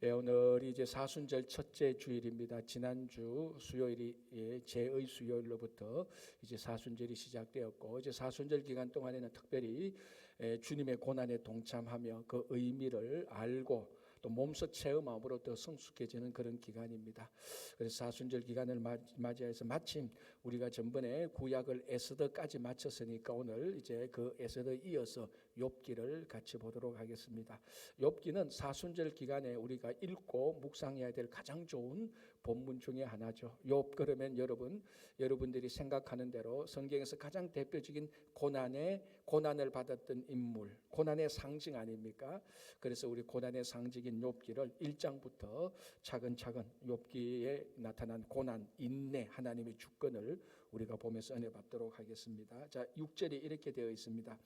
오늘이 이제 사순절 첫째 주일입니다. 지난주 수요일이 제의 수요일로부터 이제 사순절이 시작되었고, 이제 사순절 기간 동안에는 특별히 주님의 고난에 동참하며 그 의미를 알고 또 몸소 체험함으로 더 성숙해지는 그런 기간입니다. 그래서 사순절 기간을 맞이해서 마침 우리가 전번에 구약을 에스더까지 마쳤으니까 오늘 이제 그 에스더에 이어서 욥기를 같이 보도록 하겠습니다. 욥기는 사순절 기간에 우리가 읽고 묵상해야 될 가장 좋은 본문 중에 하나죠. 욥 그러면 여러분들이 생각하는 대로 성경에서 가장 대표적인 고난을 받았던 인물, 고난의 상징 아닙니까? 그래서 우리 고난의 상징인 욥기를 1장부터 차근차근 욥기에 나타난 고난, 인내, 하나님의 주권을 우리가 보면서 은혜 받도록 하겠습니다. 자, 6절이 이렇게 되어 있습니다.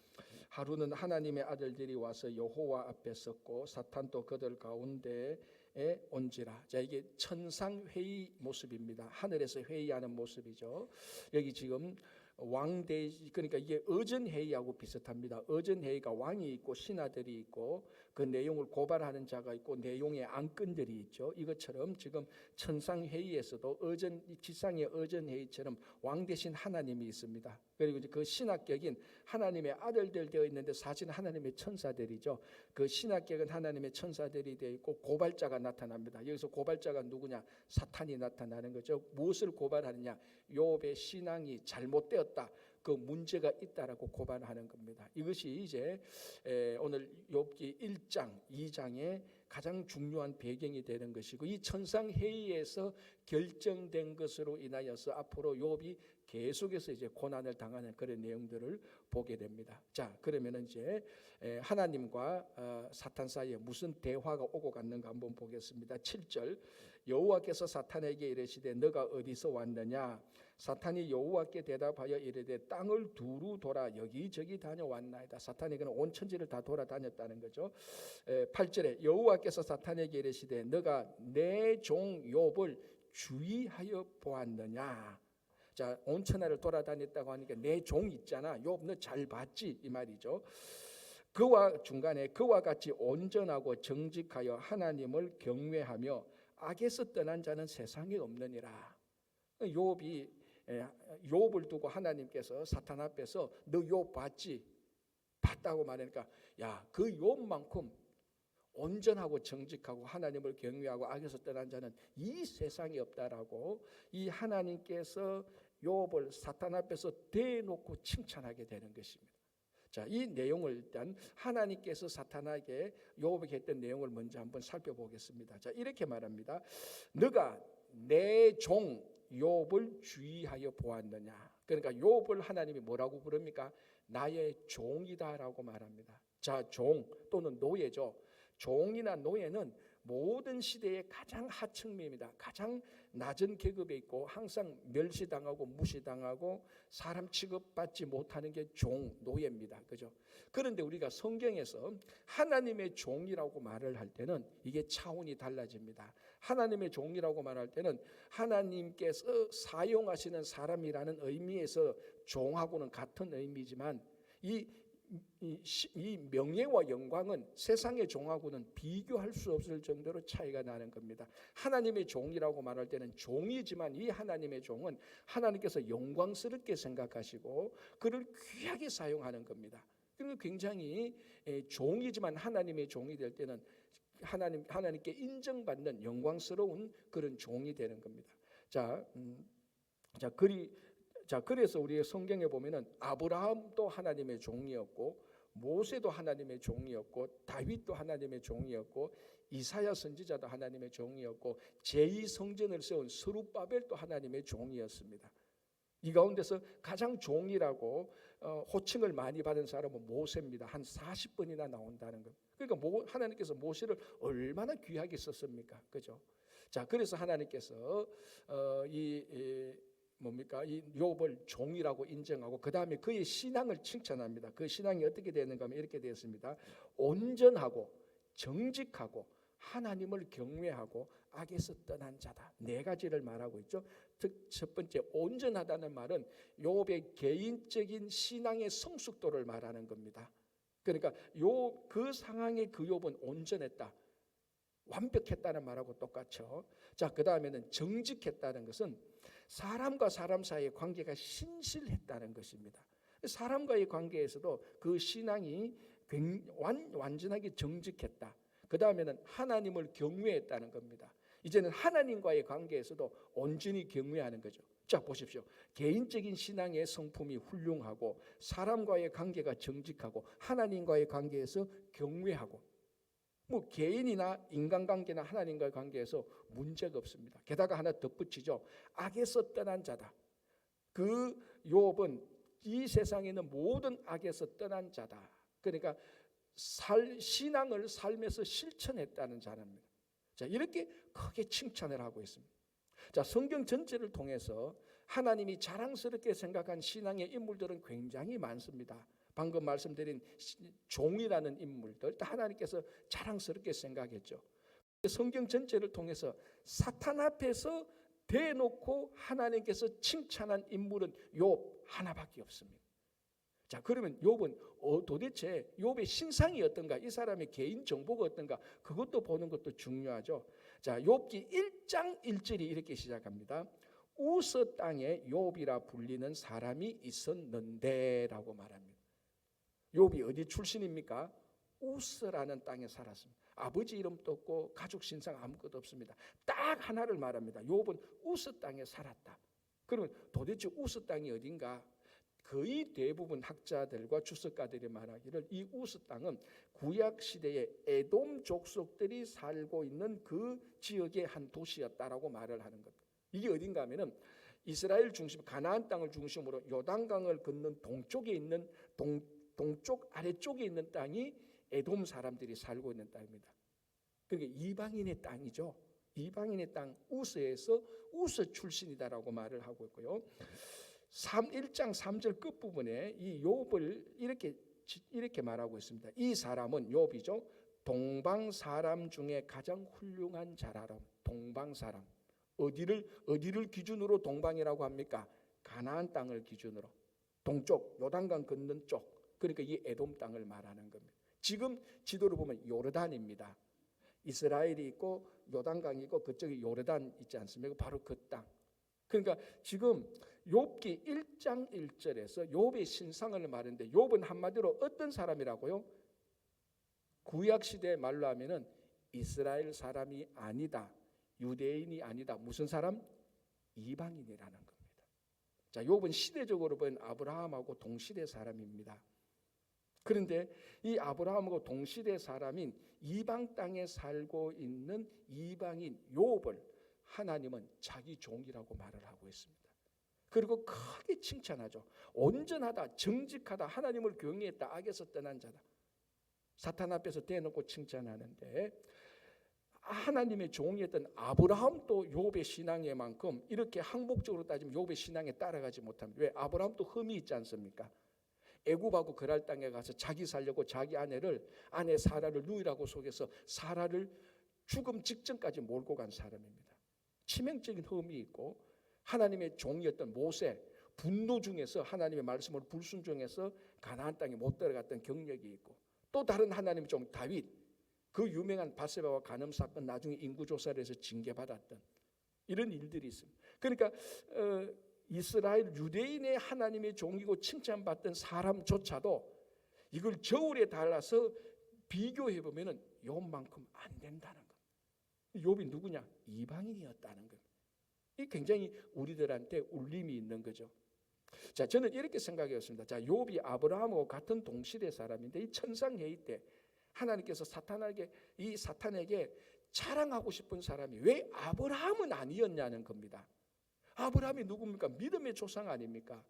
하루는 하나님의 아들들이 와서 여호와 앞에 섰고 사탄도 그들 가운데에 온지라. 자, 이게 천상회의 모습입니다. 하늘에서 회의하는 모습이죠. 여기 지금 왕대, 그러니까 이게 의전회의하고 비슷합니다. 의전회의가 왕이 있고 신하들이 있고 그 내용을 고발하는 자가 있고 내용의 안건들이 있죠. 이것처럼 지금 천상회의에서도 지상의 의전회의처럼 왕 대신 하나님이 있습니다. 그리고 이제 그 신하격인 하나님의 아들들 되어 있는데 사실 하나님의 천사들이죠. 그 신하격은 하나님의 천사들이 되어 있고 고발자가 나타납니다. 여기서 고발자가 누구냐? 사탄이 나타나는 거죠. 무엇을 고발하느냐? 욥의 신앙이 잘못되었다, 그 문제가 있다라고 고발하는 겁니다. 이것이 이제 오늘 욥기 1장, 2장의 가장 중요한 배경이 되는 것이고, 이 천상회의에서 결정된 것으로 인하여서 앞으로 욥이 계속해서 이제 고난을 당하는 그런 내용들을 보게 됩니다. 자, 그러면 이제 하나님과 사탄 사이에 무슨 대화가 오고 갔는가 한번 보겠습니다. 7절, 여호와께서 사탄에게 이르시되 너가 어디서 왔느냐? 사탄이 여호와께 대답하여 이르되 땅을 두루 돌아 여기저기 다녀왔나이다. 사탄이 그는 온 천지를 다 돌아다녔다는 거죠. 8절에 여호와께서 사탄에게 이르시되 너가 내 종 욥을 주의하여 보았느냐? 자, 온 천하를 돌아다녔다고 하니까 내 종 있잖아, 욥 너 잘 봤지, 이 말이죠. 그와 중간에 그와 같이 온전하고 정직하여 하나님을 경외하며 악에서 떠난 자는 세상에 없느니라. 욥을 두고 하나님께서 사탄 앞에서 너 욥 봤지? 봤다고 말하니까 야, 그 욥만큼 온전하고 정직하고 하나님을 경외하고 악에서 떠난 자는 이 세상에 없다라고 이 하나님께서 욥을 사탄 앞에서 대놓고 칭찬하게 되는 것입니다. 자, 이 내용을 일단 하나님께서 사탄에게 욥에게 했던 내용을 먼저 한번 살펴보겠습니다. 자, 이렇게 말합니다. 너가 내 종 욥을 주의하여 보았느냐? 그러니까 욥을 하나님이 뭐라고 부릅니까? 나의 종이다라고 말합니다. 자, 종 또는 노예죠. 종이나 노예는 모든 시대의 가장 하층민입니다. 가장 낮은 계급에 있고 항상 멸시당하고 무시당하고 사람 취급받지 못하는 게 종, 노예입니다. 그죠? 그런데 우리가 성경에서 하나님의 종이라고 말을 할 때는 이게 차원이 달라집니다. 하나님의 종이라고 말할 때는 하나님께서 사용하시는 사람이라는 의미에서 종하고는 같은 의미지만 이 명예와 영광은 세상의 종하고는 비교할 수 없을 정도로 차이가 나는 겁니다. 하나님의 종이라고 말할 때는 종이지만 이 하나님의 종은 하나님께서 영광스럽게 생각하시고 그를 귀하게 사용하는 겁니다. 그리고 굉장히 종이지만 하나님의 종이 될 때는 하나님께 인정받는 영광스러운 그런 종이 되는 겁니다. 그래서 우리의 성경에 보면은 아브라함도 하나님의 종이었고 모세도 하나님의 종이었고 다윗도 하나님의 종이었고 이사야 선지자도 하나님의 종이었고 제2성전을 세운 스룹바벨도 하나님의 종이었습니다. 이 가운데서 가장 종이라고 호칭을 많이 받은 사람은 모세입니다. 한 40번이나 나온다는 것. 그러니까 하나님께서 모세를 얼마나 귀하게 썼습니까? 그죠? 자, 그래서 하나님께서 이 욥을 종이라고 인정하고 그 다음에 그의 신앙을 칭찬합니다. 그 신앙이 어떻게 되는가 하면 이렇게 되었습니다. 온전하고 정직하고 하나님을 경외하고 악에서 떠난 자다. 네 가지를 말하고 있죠. 첫 번째, 온전하다는 말은 욥의 개인적인 신앙의 성숙도를 말하는 겁니다. 그러니까 그 상황의 그 욥은 온전했다. 완벽했다는 말하고 똑같죠. 자, 그 다음에는 정직했다는 것은 사람과 사람 사이의 관계가 신실했다는 것입니다. 사람과의 관계에서도 그 신앙이 완전하게 정직했다. 그 다음에는 하나님을 경외했다는 겁니다. 이제는 하나님과의 관계에서도 온전히 경외하는 거죠. 자, 보십시오. 개인적인 신앙의 성품이 훌륭하고 사람과의 관계가 정직하고 하나님과의 관계에서 경외하고, 뭐 개인이나 인간관계나 하나님과의 관계에서 문제가 없습니다. 게다가 하나 덧붙이죠. 악에서 떠난 자다. 그 욥은 이 세상에 있는 모든 악에서 떠난 자다. 그러니까 신앙을 삶에서 실천했다는 자랍니다. 자, 이렇게 크게 칭찬을 하고 있습니다. 자, 성경 전체를 통해서 하나님이 자랑스럽게 생각한 신앙의 인물들은 굉장히 많습니다. 방금 말씀드린 종이라는 인물들, 하나님께서 자랑스럽게 생각했죠. 성경 전체를 통해서 사탄 앞에서 대놓고 하나님께서 칭찬한 인물은 욥 하나밖에 없습니다. 자, 그러면 욥은 도대체 욥의 신상이 어떤가, 이 사람의 개인 정보가 어떤가, 그것도 보는 것도 중요하죠. 자, 욥기 1장 1절이 이렇게 시작합니다. 우스 땅에 욥이라 불리는 사람이 있었는데라고 말합니다. 욥이 어디 출신입니까? 우스라는 땅에 살았습니다. 아버지 이름도 없고 가족 신상 아무것도 없습니다. 딱 하나를 말합니다. 욥은 우스 땅에 살았다. 그러면 도대체 우스 땅이 어딘가? 거의 대부분 학자들과 주석가들이 말하기를 이 우스 땅은 구약 시대에 에돔 족속들이 살고 있는 그 지역의 한 도시였다라고 말을 하는 것. 이게 어딘가 하면은 이스라엘 중심 가나안 땅을 중심으로 요단강을 건넌 동쪽에 있는 동쪽 아래쪽에 있는 땅이 에돔 사람들이 살고 있는 땅입니다. 그러니까 이방인의 땅이죠. 이방인의 땅 우스에서 우스 출신이다라고 말을 하고 있고요. 1장 3절 끝부분에 이 욥을 이렇게 말하고 있습니다. 이 사람은 욥이죠. 동방 사람 중에 가장 훌륭한 자라라. 동방 사람. 어디를 기준으로 동방이라고 합니까? 가나안 땅을 기준으로. 동쪽 요단강 건넌 쪽. 그러니까 이 에돔 땅을 말하는 겁니다. 지금 지도를 보면 요르단입니다. 이스라엘이 있고 요단강이 있고 그쪽에 요르단 있지 않습니까? 바로 그 땅. 그러니까 지금 욥기 1장 1절에서 욥의 신상을 말하는데 욥은 한마디로 어떤 사람이라고요? 구약 시대 말로 하면은 이스라엘 사람이 아니다. 유대인이 아니다. 무슨 사람? 이방인이라는 겁니다. 자, 욥은 시대적으로 보면 아브라함하고 동시대 사람입니다. 그런데 이 아브라함하고 동시대 사람인 이방 땅에 살고 있는 이방인 욥을 하나님은 자기 종이라고 말을 하고 있습니다. 그리고 크게 칭찬하죠. 온전하다, 정직하다, 하나님을 경외했다, 악에서 떠난 자다. 사탄 앞에서 대놓고 칭찬하는데 하나님의 종이었던 아브라함도 욥의 신앙에만큼 이렇게 항목적으로 따지면 욥의 신앙에 따라가지 못합니다. 왜? 아브라함도 흠이 있지 않습니까? 애굽하고 그랄 땅에 가서 자기 살려고 자기 아내 사라를 누이라고 속여서 사라를 죽음 직전까지 몰고 간 사람입니다. 치명적인 흠이 있고 하나님의 종이었던 모세 분노 중에서 하나님의 말씀을 불순종해서 가나안 땅에 못 들어갔던 경력이 있고 또 다른 하나님의 종 다윗 그 유명한 바세바와 간음 사건 나중에 인구조사를 해서 징계받았던 이런 일들이 있습니다. 그러니까 이스라엘 유대인의 하나님의 종이고 칭찬받던 사람조차도 이걸 저울에 달아서 비교해 보면은 욥만큼 안 된다는 겁니다. 욥이 누구냐? 이방인이었다는 겁니다. 이 굉장히 우리들한테 울림이 있는 거죠. 자, 저는 이렇게 생각했습니다. 자, 욥이 아브라함하고 같은 동시대 사람인데 이 천상회의 때 하나님께서 사탄에게 자랑하고 싶은 사람이 왜 아브라함은 아니었냐는 겁니다. 아브라함이 누굽니까? 믿음의 조상 아닙니까?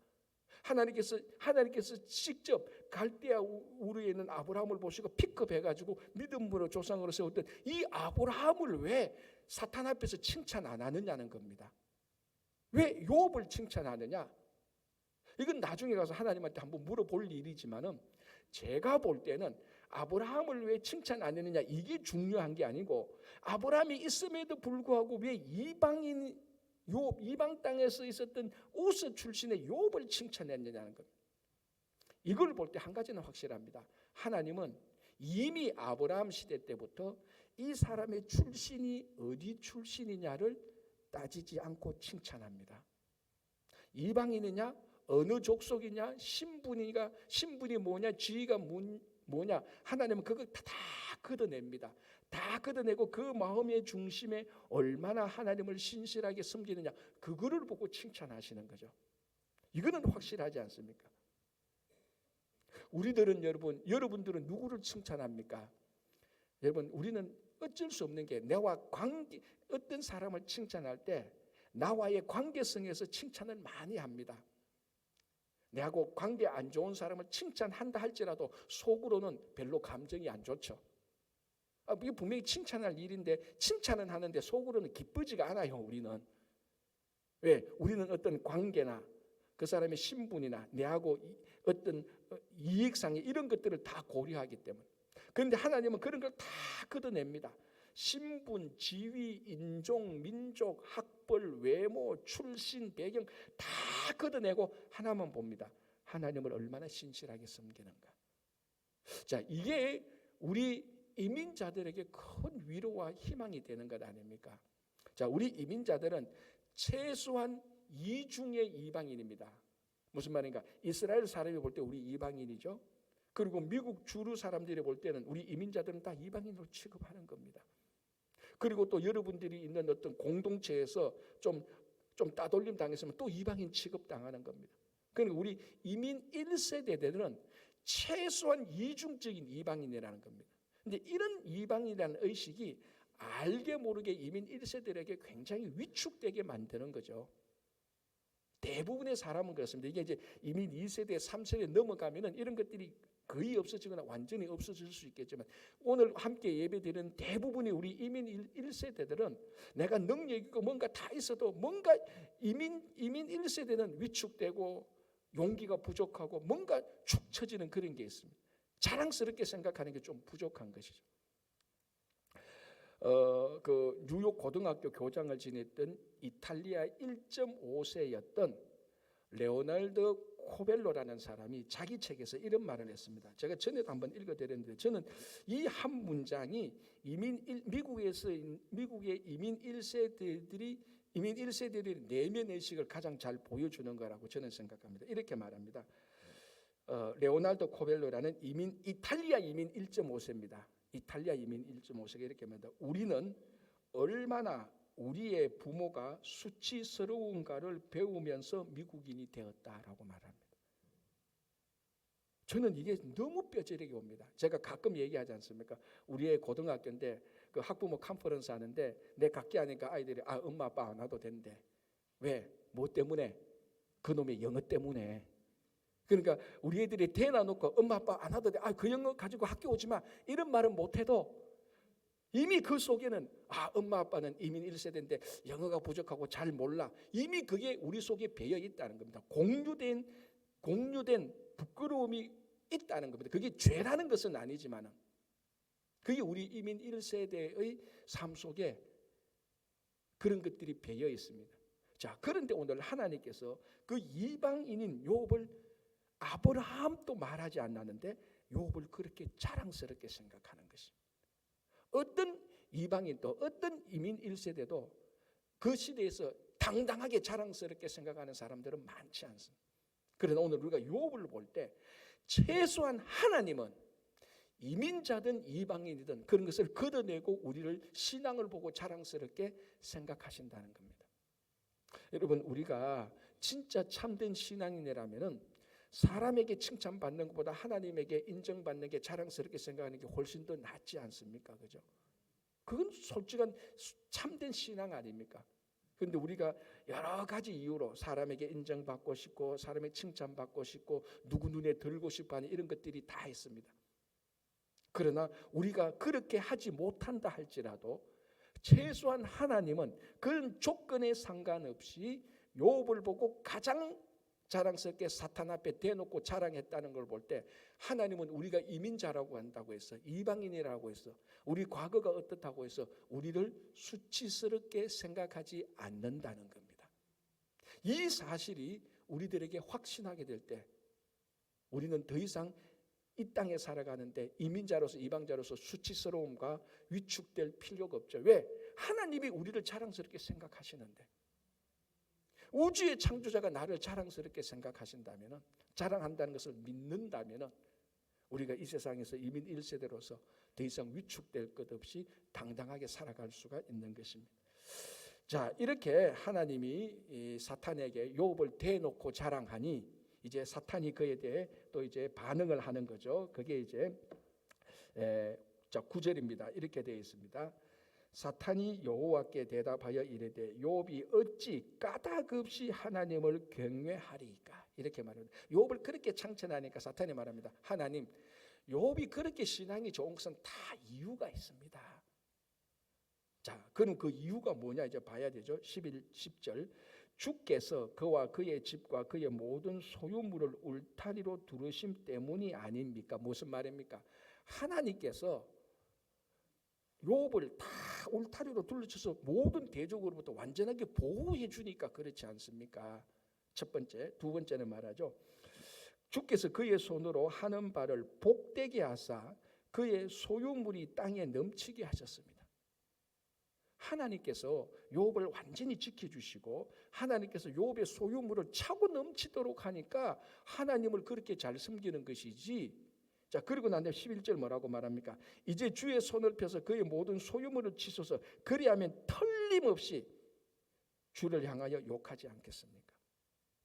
하나님께서 직접 갈대아 우르에 있는 아브라함을 보시고 픽업해가지고 믿음으로 조상으로 세웠던 이 아브라함을 왜 사탄 앞에서 칭찬 안 하느냐는 겁니다. 왜 욥을 칭찬하느냐? 이건 나중에 가서 하나님한테 한번 물어볼 일이지만은 제가 볼 때는 아브라함을 왜 칭찬 안 했느냐 이게 중요한 게 아니고 아브라함이 있음에도 불구하고 왜 이방 땅에서 있었던 우스 출신의 욥을 칭찬했느냐는 겁니다. 이걸 볼 때 한 가지는 확실합니다. 하나님은 이미 아브라함 시대 때부터 이 사람의 출신이 어디 출신이냐를 따지지 않고 칭찬합니다. 이방인이냐, 어느 족속이냐, 신분이 뭐냐, 지위가 뭐냐, 하나님은 그걸 다 걷어냅니다. 다 걷어내고 그 마음의 중심에 얼마나 하나님을 신실하게 섬기느냐, 그거를 보고 칭찬하시는 거죠. 이거는 확실하지 않습니까? 우리들은 여러분들은 누구를 칭찬합니까? 여러분, 우리는 어쩔 수 없는 게 어떤 사람을 칭찬할 때 나와의 관계성에서 칭찬을 많이 합니다. 내하고 관계 안 좋은 사람을 칭찬한다 할지라도 속으로는 별로 감정이 안 좋죠. 이게 분명히 칭찬할 일인데 칭찬은 하는데 속으로는 기쁘지가 않아요. 우리는. 왜? 우리는 어떤 관계나 그 사람의 신분이나 내하고 어떤 이익상의 이런 것들을 다 고려하기 때문에. 그런데 하나님은 그런 걸 다 걷어냅니다. 신분, 지위, 인종, 민족, 학벌, 외모, 출신, 배경 다 걷어내고 하나만 봅니다. 하나님을 얼마나 신실하게 섬기는가. 자, 이게 우리 이민자들에게 큰 위로와 희망이 되는 것 아닙니까? 자, 우리 이민자들은 최소한 이중의 이방인입니다. 무슨 말인가? 이스라엘 사람이 볼 때 우리 이방인이죠. 그리고 미국 주류 사람들이 볼 때는 우리 이민자들은 다 이방인으로 취급하는 겁니다. 그리고 또 여러분들이 있는 어떤 공동체에서 좀 따돌림 당했으면 또 이방인 취급당하는 겁니다. 그러니까 우리 이민 1세대들은 최소한 이중적인 이방인이라는 겁니다. 근데 이런 이방인이라는 의식이 알게 모르게 이민 1세대들에게 굉장히 위축되게 만드는 거죠. 대부분의 사람은 그렇습니다. 이게 이제 이민 2세대, 3세대 넘어가면은 이런 것들이 거의 없어지거나 완전히 없어질 수 있겠지만 오늘 함께 예배드리는 대부분의 우리 이민 1세대들은 내가 능력 있고 뭔가 다 있어도 뭔가 이민 1세대는 위축되고 용기가 부족하고 뭔가 축 처지는 그런 게 있습니다. 자랑스럽게 생각하는 게 좀 부족한 것이죠. 그 뉴욕 고등학교 교장을 지냈던 이탈리아 1.5세였던 레오날드 코벨로라는 사람이 자기 책에서 이런 말을 했습니다. 제가 전에도 한번 읽어드렸는데 저는 이 한 문장이 미국의 이민 1세대들이 내면 의식을 가장 잘 보여주는 거라고 저는 생각합니다. 이렇게 말합니다. 레오날도 코벨로라는 이탈리아 이민 1.5세입니다. 이탈리아 이민 1.5세가 이렇게 말합니다. 우리는 얼마나 우리의 부모가 수치스러운가를 배우면서 미국인이 되었다라고 말합니다. 저는 이게 너무 뼈저리게 옵니다. 제가 가끔 얘기하지 않습니까? 우리의 고등학교인데 그 학부모 컨퍼런스 하는데 내 각기 하니까 아이들이 엄마 아빠 안 와도 된대. 왜? 뭐 때문에? 그놈의 영어 때문에. 그러니까 우리 애들이 대놔놓고 엄마 아빠 안 와도 돼. 그 영어 가지고 학교 오지 마. 이런 말은 못해도 이미 그 속에는 엄마 아빠는 이민 1세대인데 영어가 부족하고 잘 몰라. 이미 그게 우리 속에 배어 있다는 겁니다. 공유된 부끄러움이 있다는 겁니다. 그게 죄라는 것은 아니지만 그게 우리 이민 1세대의 삶 속에 그런 것들이 배어 있습니다. 자, 그런데 오늘 하나님께서 그 이방인인 욥을 아브라함도 말하지 않았는데 욥을 그렇게 자랑스럽게 생각하는 것입니다. 어떤 이방인도 어떤 이민 1세대도 그 시대에서 당당하게 자랑스럽게 생각하는 사람들은 많지 않습니다. 그러나 오늘 우리가 욥을 볼 때 최소한 하나님은 이민자든 이방인이든 그런 것을 걷어내고 우리를 신앙을 보고 자랑스럽게 생각하신다는 겁니다. 여러분, 우리가 진짜 참된 신앙인이라면은 사람에게 칭찬받는 것보다 하나님에게 인정받는 게 자랑스럽게 생각하는 게 훨씬 더 낫지 않습니까? 그죠? 그건 솔직한 참된 신앙 아닙니까? 그런데 우리가 여러 가지 이유로 사람에게 인정받고 싶고 사람의 칭찬받고 싶고 누구 눈에 들고 싶어하는 이런 것들이 다 있습니다. 그러나 우리가 그렇게 하지 못한다 할지라도 최소한 하나님은 그런 조건에 상관없이 욥을 보고 가장 자랑스럽게 사탄 앞에 대놓고 자랑했다는 걸 볼 때 하나님은 우리가 이민자라고 한다고 해서 이방인이라고 해서 우리 과거가 어떻다고 해서 우리를 수치스럽게 생각하지 않는다는 겁니다. 이 사실이 우리들에게 확신하게 될 때 우리는 더 이상 이 땅에 살아가는데 이민자로서 이방자로서 수치스러움과 위축될 필요가 없죠. 왜? 하나님이 우리를 자랑스럽게 생각하시는데, 우주의 창조자가 나를 자랑스럽게 생각하신다면, 자랑한다는 것을 믿는다면 우리가 이 세상에서 이민 1세대로서 더 이상 위축될 것 없이 당당하게 살아갈 수가 있는 것입니다. 자, 이렇게 하나님이 이 사탄에게 욥을 대놓고 자랑하니 이제 사탄이 그에 대해 또 이제 반응을 하는 거죠. 그게 이제 9절입니다. 이렇게 되어 있습니다. 사탄이 여호와께 대답하여 이르되 욥이 어찌 까닭없이 하나님을 경외하리까? 이렇게 말합니다. 욥을 그렇게 창천하니까 사탄이 말합니다. 하나님, 욥이 그렇게 신앙이 좋은 것은 다 이유가 있습니다. 자, 그럼 그 이유가 뭐냐 이제 봐야 되죠. 10절 주께서 그와 그의 집과 그의 모든 소유물을 울타리로 두르심 때문이 아닙니까? 무슨 말입니까? 하나님께서 욥을 다 울타리로 둘러쳐서 모든 대적으로부터 완전하게 보호해 주니까 그렇지 않습니까? 첫 번째. 두 번째는 말하죠. 주께서 그의 손으로 하는 바를 복되게 하사 그의 소유물이 땅에 넘치게 하셨습니다. 하나님께서 욥을 완전히 지켜주시고 하나님께서 욥의 소유물을 차고 넘치도록 하니까 하나님을 그렇게 잘 섬기는 것이지. 자, 그리고 난 다음에 11절 뭐라고 말합니까? 이제 주의 손을 펴서 그의 모든 소유물을 치소서. 그리하면 틀림없이 주를 향하여 욕하지 않겠습니까?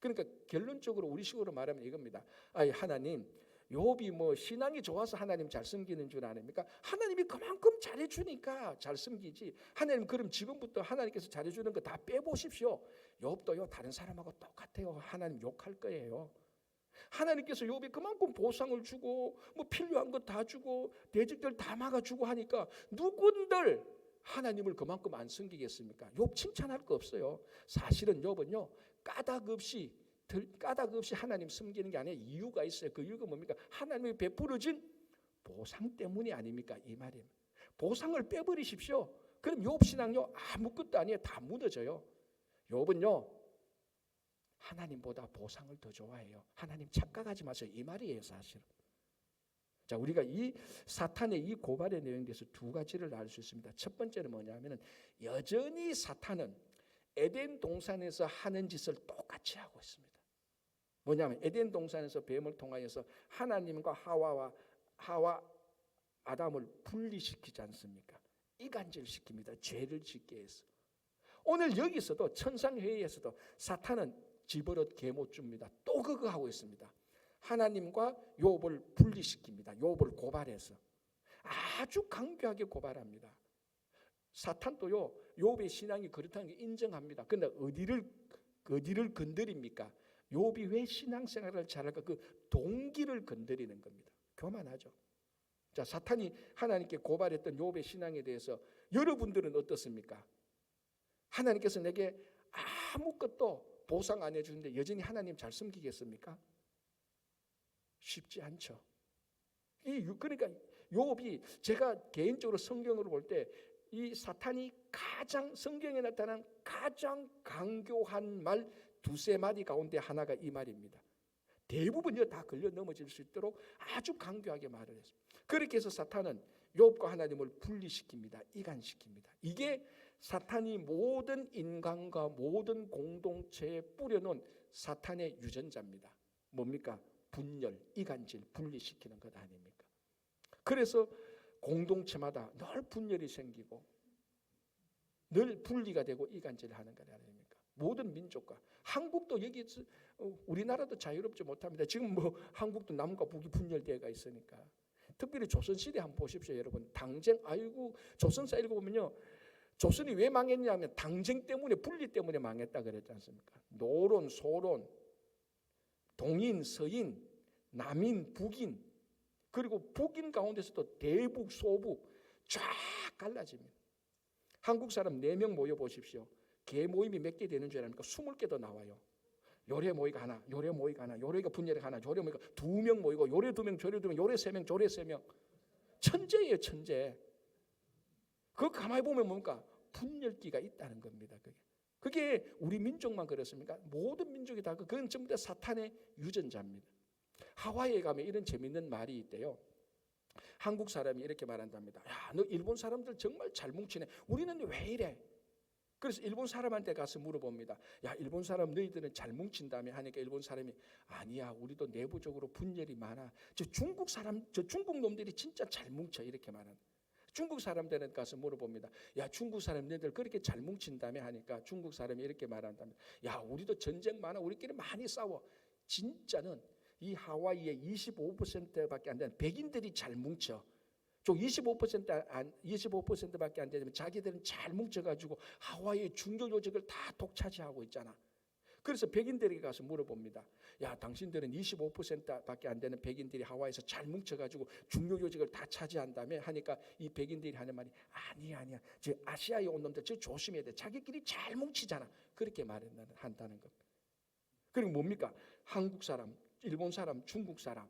그러니까 결론적으로 우리식으로 말하면 이겁니다. 아이, 하나님, 욥이 뭐 신앙이 좋아서 하나님 잘 섬기는 줄 아닙니까? 하나님이 그만큼 잘해주니까 잘 섬기지. 하나님, 그럼 지금부터 하나님께서 잘해주는 거 다 빼보십시오. 욥도요 다른 사람하고 똑같아요. 하나님 욕할 거예요. 하나님께서 욥이 그만큼 보상을 주고 뭐 필요한 것 다 주고 대적들 다 막아주고 하니까 누군들 하나님을 그만큼 안 섬기겠습니까? 욥 칭찬할 거 없어요. 사실은 욥은요 까닭 없이 하나님 섬기는 게 아니라 이유가 있어요. 그 이유가 뭡니까? 하나님이 베풀어진 보상 때문이 아닙니까? 이 말이에요. 보상을 빼버리십시오. 그럼 욥 신앙요 아무것도 아니에요. 다 무너져요. 욥은요 하나님보다 보상을 더 좋아해요. 하나님 착각하지 마세요. 이 말이에요, 사실은. 자, 우리가 이 사탄의 이 고발의 내용에 대해서 두 가지를 알 수 있습니다. 첫 번째는 뭐냐면은 여전히 사탄은 에덴 동산에서 하는 짓을 똑같이 하고 있습니다. 뭐냐면 에덴 동산에서 뱀을 통하여서 하나님과 하와 아담을 분리시키지 않습니까? 이간질시킵니다. 죄를 짓게 해서. 오늘 여기서도 천상회의에서도 사탄은 집어릇 개못 줍니다. 또 그거 하고 있습니다. 하나님과 욥을 분리시킵니다. 욥을 고발해서 아주 강교하게 고발합니다. 사탄도요 욥의 신앙이 그렇다는 게 인정합니다. 그런데 어디를 건드립니까? 욥이 왜 신앙생활을 잘할까? 그 동기를 건드리는 겁니다. 교만하죠. 자, 사탄이 하나님께 고발했던 욥의 신앙에 대해서 여러분들은 어떻습니까? 하나님께서 내게 아무것도 보상 안 해주는데 여전히 하나님 잘 섬기겠습니까? 쉽지 않죠. 그러니까 욥이 제가 개인적으로 성경으로 볼 때 이 사탄이 가장 성경에 나타난 가장 강교한 말 두세 마디 가운데 하나가 이 말입니다. 대부분이 다 걸려 넘어질 수 있도록 아주 강교하게 말을 했습니다. 그렇게 해서 사탄은 욥과 하나님을 분리시킵니다. 이간시킵니다. 이게 사탄이 모든 인간과 모든 공동체에 뿌려놓은 사탄의 유전자입니다. 뭡니까? 분열, 이간질, 분리시키는 것 아닙니까? 그래서 공동체마다 늘 분열이 생기고 늘 분리가 되고 이간질하는 것 아닙니까? 모든 민족과 한국도 여기 우리나라도 자유롭지 못합니다. 지금 뭐 한국도 남과 북이 분열되어가 있으니까. 특별히 조선시대 한번 보십시오, 여러분. 당쟁, 아이고 조선사 읽어보면요, 조선이 왜 망했냐면 당쟁 때문에, 분리 때문에 망했다 그랬지 않습니까? 노론, 소론, 동인, 서인, 남인, 북인, 그리고 북인 가운데서도 대북, 소북 쫙 갈라집니다. 한국 사람 4명 모여보십시오. 개 모임이 몇 개 되는 줄 아닙니까? 20개도 나와요. 요래 모이가 하나, 요래 모이가 하나, 요래가 분열이 하나, 요래 모이가 2명 모이고, 요래 2명, 저래 2명, 요래 3명, 저래 3명. 천재예요, 천재. 그거 가만히 보면 뭡니까? 분열기가 있다는 겁니다. 그게 우리 민족만 그렇습니까? 모든 민족이 다 그건 전부 다 사탄의 유전자입니다. 하와이에 가면 이런 재밌는 말이 있대요. 한국 사람이 이렇게 말한답니다. 야, 너 일본 사람들 정말 잘 뭉치네. 우리는 왜 이래? 그래서 일본 사람한테 가서 물어봅니다. 야, 일본 사람 너희들은 잘 뭉친다며 하니까 일본 사람이 아니야, 우리도 내부적으로 분열이 많아. 저 중국 놈들이 진짜 잘 뭉쳐 이렇게 말하는. 중국 사람들한테 가서 물어봅니다. 야, 중국 사람들 그렇게 잘 뭉친다며 하니까 중국 사람이 이렇게 말한답니다. 야, 우리도 전쟁 많아. 우리끼리 많이 싸워. 진짜는 이 하와이의 25%밖에 안 되는 백인들이 잘 뭉쳐. 좀 25%밖에 안 되면 자기들은 잘 뭉쳐가지고 하와이의 중요 요직을 다 독차지하고 있잖아. 그래서 백인들에게 가서 물어봅니다. 야, 당신들은 25%밖에 안 되는 백인들이 하와이에서 잘 뭉쳐가지고 중요 요직을 다 차지한다며 하니까 이 백인들이 하는 말이 아니야. 저 아시아에 온 놈들 저 조심해야 돼. 자기끼리 잘 뭉치잖아. 그렇게 한다는 겁니다. 그리고 뭡니까? 한국 사람, 일본 사람, 중국 사람,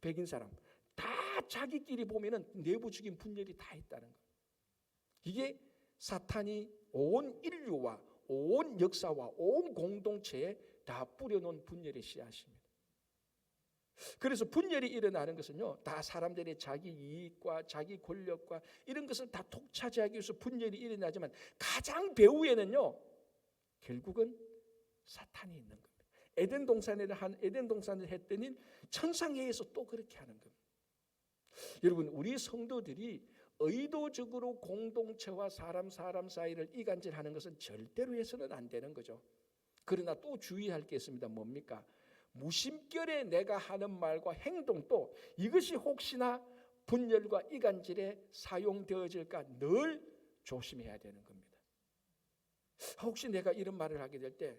백인 사람 다 자기끼리 보면은 내부적인 분열이 다 있다는 거예요. 이게 사탄이 온 인류와 온 역사와 온 공동체에 다 뿌려놓은 분열의 씨앗입니다. 그래서 분열이 일어나는 것은요, 다 사람들의 자기 이익과 자기 권력과 이런 것을 다 독차지하기 위해서 분열이 일어나지만 가장 배후에는요, 결국은 사탄이 있는 겁니다. 에덴 동산을 했더니 천상회에서 또 그렇게 하는 겁니다. 여러분, 우리 성도들이 의도적으로 공동체와 사람 사이를 이간질하는 것은 절대로 해서는 안 되는 거죠. 그러나 또 주의할 게 있습니다. 뭡니까? 무심결에 내가 하는 말과 행동도 이것이 혹시나 분열과 이간질에 사용되어질까 늘 조심해야 되는 겁니다. 혹시 내가 이런 말을 하게 될 때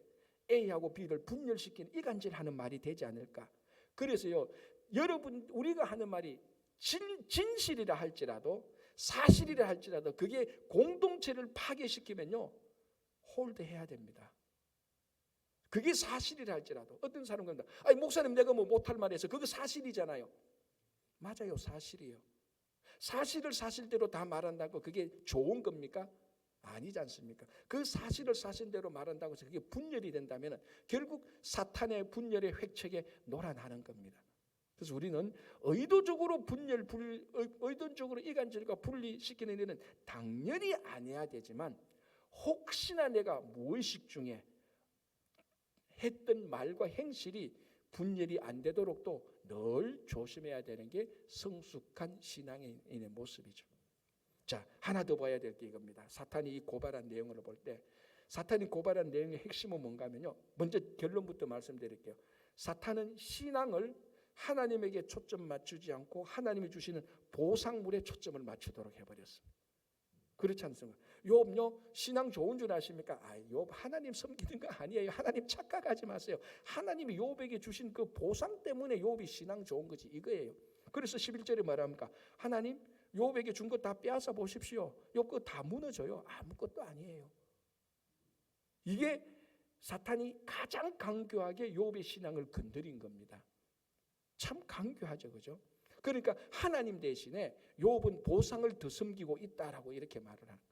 A하고 B를 분열시키는 이간질하는 말이 되지 않을까? 그래서요, 여러분 우리가 하는 말이 진실이라 할지라도 사실이라 할지라도 그게 공동체를 파괴시키면요, 홀드해야 됩니다. 그게 사실이라 할지라도 어떤 사람은 그런다. 아니 목사님 내가 뭐 못할 말해서 그거 사실이잖아요. 맞아요, 사실이에요. 사실을 사실대로 다 말한다고 그게 좋은 겁니까? 아니지 않습니까? 그 사실을 사실대로 말한다고 해서 그게 분열이 된다면 결국 사탄의 분열의 획책에 놀아나는 겁니다. 그래서 우리는 의도적으로 의도적으로 이간질과 분리시키는 일은 당연히 안 해야 되지만 혹시나 내가 무의식 중에 했던 말과 행실이 분열이 안 되도록 또 늘 조심해야 되는 게 성숙한 신앙인의 모습이죠. 자, 하나 더 봐야 될 게 이겁니다. 사탄이 고발한 내용을 볼 때 사탄이 고발한 내용의 핵심은 뭔가 하면요, 먼저 결론부터 말씀드릴게요. 사탄은 신앙을 하나님에게 초점 맞추지 않고 하나님이 주시는 보상물에 초점을 맞추도록 해버렸습니다. 그렇지 않습니까? 욥요, 신앙 좋은 줄 아십니까? 욥 하나님 섬기는 거 아니에요. 하나님 착각하지 마세요. 하나님이 욥에게 주신 그 보상 때문에 욥이 신앙 좋은 거지 이거예요. 그래서 11절에 말합니까? 하나님 욥에게 준 거 다 빼앗아 보십시오. 욥 거 다 무너져요. 아무것도 아니에요. 이게 사탄이 가장 강교하게 욥의 신앙을 건드린 겁니다. 참 강교하죠, 그죠? 그러니까 하나님 대신에 욥은 보상을 더 섬기고 있다라고 이렇게 말을 하는 거예요.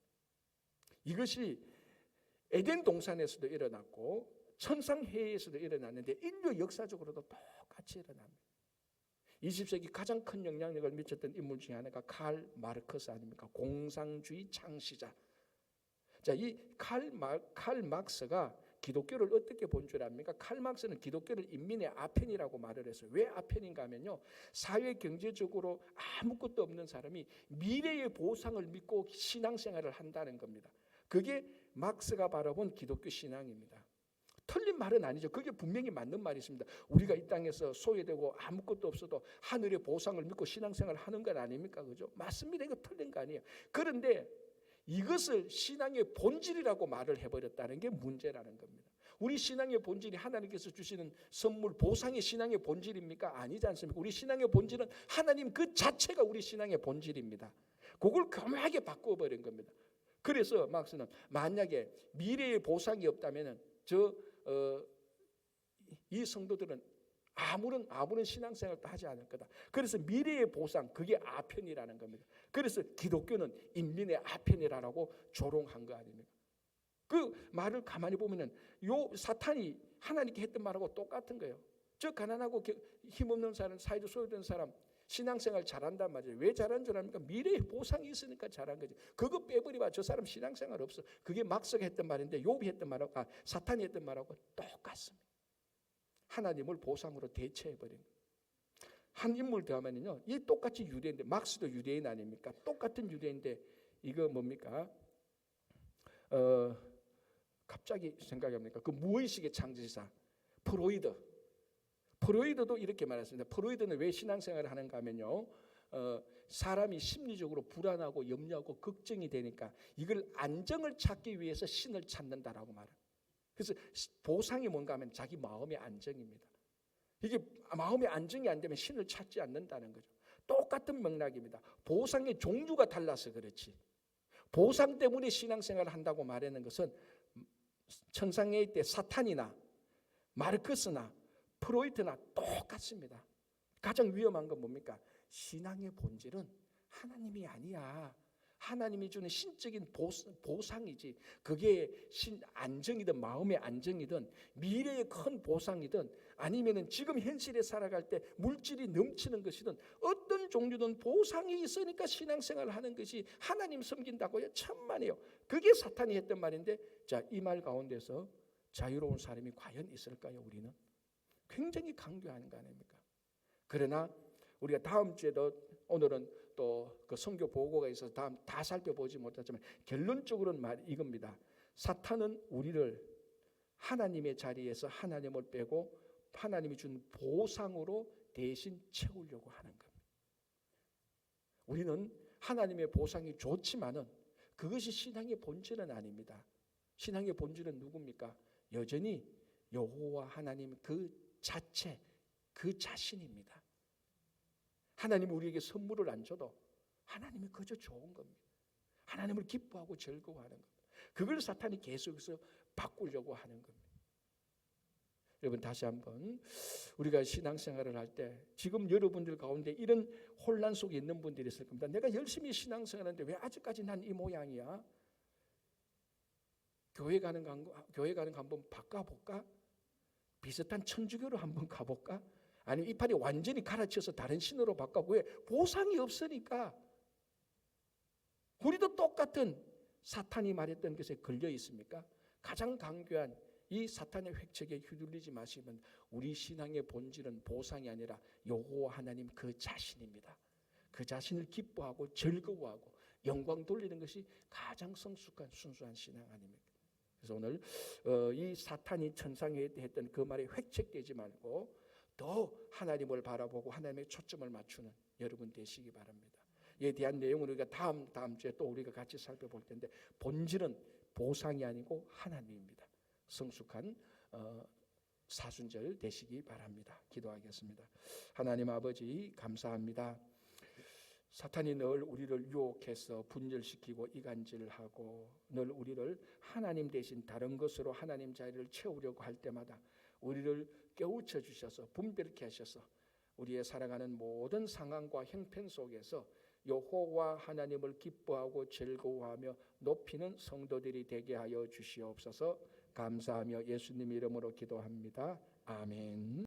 이것이 에덴 동산에서도 일어났고 천상회의에서도 일어났는데 인류 역사적으로도 똑같이 일어납니다. 20세기 가장 큰 영향력을 미쳤던 인물 중에 하나가 칼 마르크스 아닙니까? 공상주의 창시자. 자, 이 칼 막스가 기독교를 어떻게 본 줄 압니까? 칼 막스는 기독교를 인민의 아편이라고 말을 했어요. 왜 아편인가 하면요, 사회 경제적으로 아무것도 없는 사람이 미래의 보상을 믿고 신앙생활을 한다는 겁니다. 그게 막스가 바라본 기독교 신앙입니다. 틀린 말은 아니죠. 그게 분명히 맞는 말이 있습니다. 우리가 이 땅에서 소외되고 아무것도 없어도 하늘의 보상을 믿고 신앙생활을 하는 건 아닙니까? 그죠? 맞습니다. 이거 틀린 거 아니에요. 그런데 이것을 신앙의 본질이라고 말을 해버렸다는 게 문제라는 겁니다. 우리 신앙의 본질이 하나님께서 주시는 선물, 보상이 신앙의 본질입니까? 아니지 않습니까? 우리 신앙의 본질은 하나님 그 자체가 우리 신앙의 본질입니다. 그걸 교묘하게 바꿔버린 겁니다. 그래서 막스는 만약에 미래의 보상이 없다면 이 성도들은 아무런 신앙생활도 하지 않을 거다. 그래서 미래의 보상, 그게 아편이라는 겁니다. 그래서 기독교는 인민의 아편이라고 조롱한 거 아닙니까? 그 말을 가만히 보면은 사탄이 하나님께 했던 말하고 똑같은 거예요. 저 가난하고 힘없는 사람, 사회적 소외된 사람 신앙생활 잘한단 말이에요. 왜 잘한 줄 압니까? 미래에 보상이 있으니까 잘한 거지. 그거 빼버리면 저 사람 신앙생활 없어. 그게 막스가 했던 말인데 욥이 했던 말하고 사탄이 했던 말하고 똑같습니다. 하나님을 보상으로 대체해버린 거예요. 한 인물 더 하면요, 이 똑같이 유대인데, 막스도 유대인 아닙니까? 똑같은 유대인데 이거 뭡니까? 갑자기 생각합니까? 그 무의식의 창조사 프로이드도 이렇게 말했습니다. 프로이드는 왜 신앙생활을 하는가 하면요, 사람이 심리적으로 불안하고 염려하고 걱정이 되니까 이걸 안정을 찾기 위해서 신을 찾는다라고 말해요. 그래서 보상이 뭔가 하면 자기 마음의 안정입니다. 이게 마음의 안정이 안 되면 신을 찾지 않는다는 거죠. 똑같은 맥락입니다. 보상의 종류가 달라서 그렇지, 보상 때문에 신앙생활을 한다고 말하는 것은 천상의 때 사탄이나 마르크스나 프로이트나 똑같습니다. 가장 위험한 건 뭡니까? 신앙의 본질은 하나님이 아니야. 하나님이 주는 신적인 보상이지. 그게 안정이든 마음의 안정이든 미래의 큰 보상이든 아니면은 지금 현실에 살아갈 때 물질이 넘치는 것이든 어떤 종류든 보상이 있으니까 신앙생활을 하는 것이 하나님 섬긴다고요? 천만에요. 그게 사탄이 했던 말인데, 자, 이 말 가운데서 자유로운 사람이 과연 있을까요? 우리는 굉장히 강조하는 거 아닙니까? 그러나 우리가 다음 주에도, 오늘은 또 그 선교 보고가 있어서 다음 다 살펴보지 못하지만 결론적으로는 이겁니다. 사탄은 우리를 하나님의 자리에서 하나님을 빼고 하나님이 준 보상으로 대신 채우려고 하는 겁니다. 우리는 하나님의 보상이 좋지만은 그것이 신앙의 본질은 아닙니다. 신앙의 본질은 누굽니까? 여전히 여호와 하나님 그 자체, 그 자신입니다. 하나님이 우리에게 선물을 안 줘도 하나님이 그저 좋은 겁니다. 하나님을 기뻐하고 즐거워하는 겁니다. 그걸 사탄이 계속해서 바꾸려고 하는 겁니다. 여러분, 다시 한번 우리가 신앙생활을 할 때 지금 여러분들 가운데 이런 혼란 속에 있는 분들이 있을 겁니다. 내가 열심히 신앙생활하는데 왜 아직까지 난 이 모양이야? 교회 가는 거 한번 바꿔볼까? 비슷한 천주교로 한번 가볼까? 아니면 이파리 완전히 갈아치워서 다른 신으로 바꿔보고. 왜? 보상이 없으니까. 우리도 똑같은 사탄이 말했던 것에 걸려 있습니까? 가장 강교한 이 사탄의 획책에 휘둘리지 마시면 우리 신앙의 본질은 보상이 아니라 여호와 하나님 그 자신입니다. 그 자신을 기뻐하고 즐거워하고 영광 돌리는 것이 가장 성숙한 순수한 신앙 아닙니까? 그래서 오늘 이 사탄이 천상에 했던 그 말에 획책되지 말고 더 하나님을 바라보고 하나님의 초점을 맞추는 여러분 되시기 바랍니다. 이에 대한 내용은 우리가 다음 주에 또 우리가 같이 살펴볼 텐데, 본질은 보상이 아니고 하나님입니다. 성숙한 사순절 되시기 바랍니다. 기도하겠습니다. 하나님 아버지, 감사합니다. 사탄이 늘 우리를 유혹해서 분열시키고 이간질하고 늘 우리를 하나님 대신 다른 것으로 하나님 자리를 채우려고 할 때마다 우리를 깨우쳐 주셔서 분별케 하셔서 우리의 살아가는 모든 상황과 형편 속에서 여호와 하나님을 기뻐하고 즐거워하며 높이는 성도들이 되게 하여 주시옵소서. 감사하며 예수님 이름으로 기도합니다. 아멘.